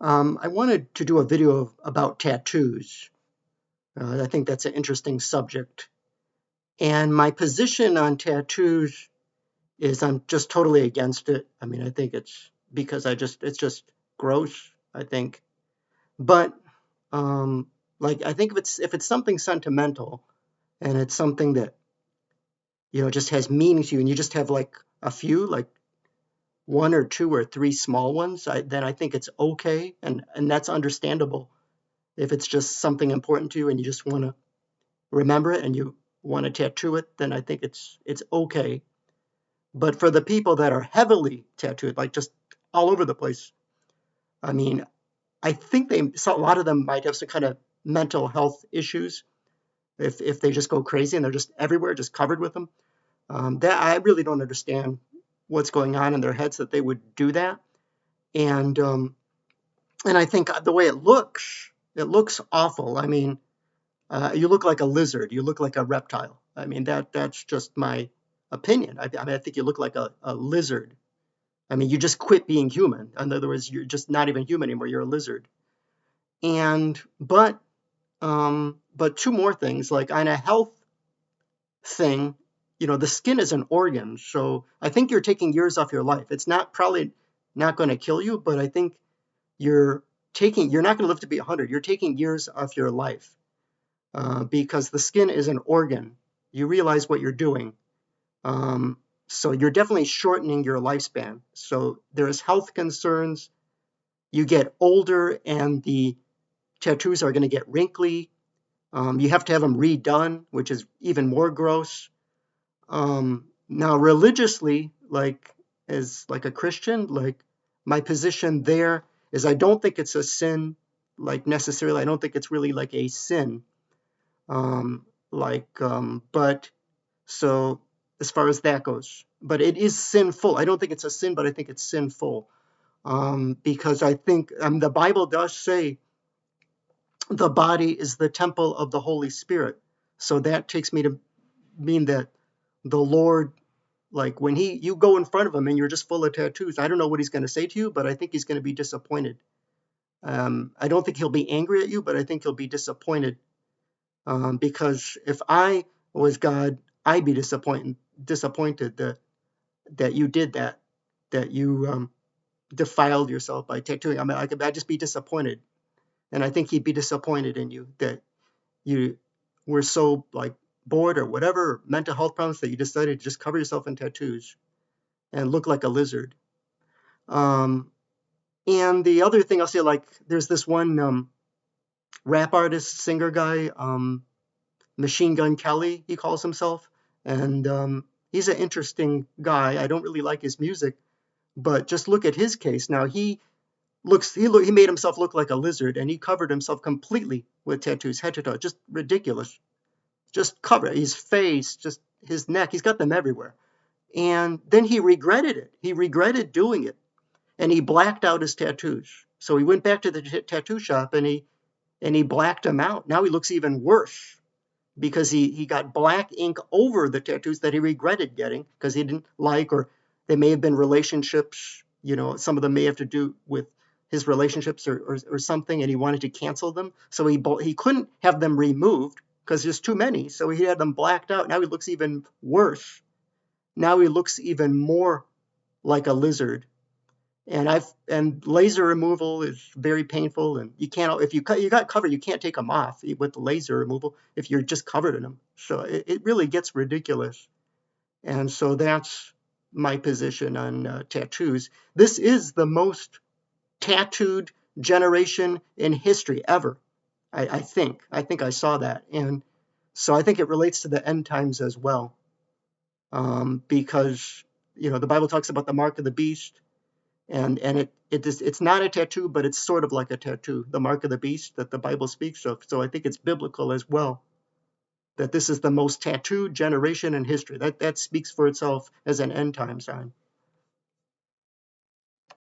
I wanted to do a video about tattoos. I think that's an interesting subject. And my position on tattoos is I'm just totally against it. I mean, I think it's because it's just gross, I think. But like I think if it's something sentimental and it's something that, just has meaning to you and you just have like a few, like one or two or three small ones, then I think it's okay and that's understandable. If it's just something important to you and you just want to remember it and you want to tattoo it, then I think it's okay. But for the people that are heavily tattooed, like just all over the place, I mean, I think a lot of them might have some kind of mental health issues if they just go crazy and they're just everywhere, just covered with them. That I really don't understand what's going on in their heads that they would do that. And and I think the way it looks awful. I mean, you look like a lizard. You look like a reptile. I mean, that's just my opinion. I mean, I think you look like a lizard. I mean, you just quit being human. In other words, you're just not even human anymore. You're a lizard. And but two more things. Like on a health thing, the skin is an organ. So I think you're taking years off your life. It's not probably not going to kill you, but I think you're you're not going to live to be 100. You're taking years off your life. Because the skin is an organ. You realize what you're doing. So you're definitely shortening your lifespan. So there's health concerns. You get older and the tattoos are going to get wrinkly. You have to have them redone, which is even more gross. Now, religiously, like as like a Christian, like my position there is I don't think it's a sin, like necessarily. I don't think it's really like a sin. But so as far as that goes, but it is sinful. I don't think it's a sin, but I think it's sinful because I think the Bible does say the body is the temple of the Holy Spirit. So that takes me to mean that the Lord, like when you go in front of him and you're just full of tattoos, I don't know what he's going to say to you, but I think he's going to be disappointed. I don't think he'll be angry at you, but I think he'll be disappointed because if I was God, I'd be disappointed that you did that, that you defiled yourself by tattooing. I mean, I'd just be disappointed, and I think he'd be disappointed in you that you were so like bored or whatever mental health problems that you decided to just cover yourself in tattoos and look like a lizard. Um, and the other thing I'll say, like, there's this one rap artist, singer guy, Machine Gun Kelly, he calls himself. And he's an interesting guy. I don't really like his music, but just look at his case. Now he made himself look like a lizard, and he covered himself completely with tattoos, head to toe. Just ridiculous. Just cover his face, just his neck. He's got them everywhere. And then he regretted it. He regretted doing it, and he blacked out his tattoos. So he went back to the tattoo shop and he blacked them out. Now he looks even worse because he got black ink over the tattoos that he regretted getting because he didn't like, or they may have been relationships. Some of them may have to do with his relationships or something, and he wanted to cancel them. So he couldn't have them removed because there's too many. So he had them blacked out. Now he looks even worse. Now he looks even more like a lizard. And laser removal is very painful, and you can't if you got covered, you can't take them off with the laser removal if you're just covered in them. So it really gets ridiculous, and so that's my position on tattoos. This is the most tattooed generation in history ever. I think I saw that, and so I think it relates to the end times as well, because the Bible talks about the mark of the beast and it's not a tattoo, but it's sort of like a tattoo, the mark of the beast that the Bible speaks of. So I think it's biblical as well that this is the most tattooed generation in history. That speaks for itself as an end time sign.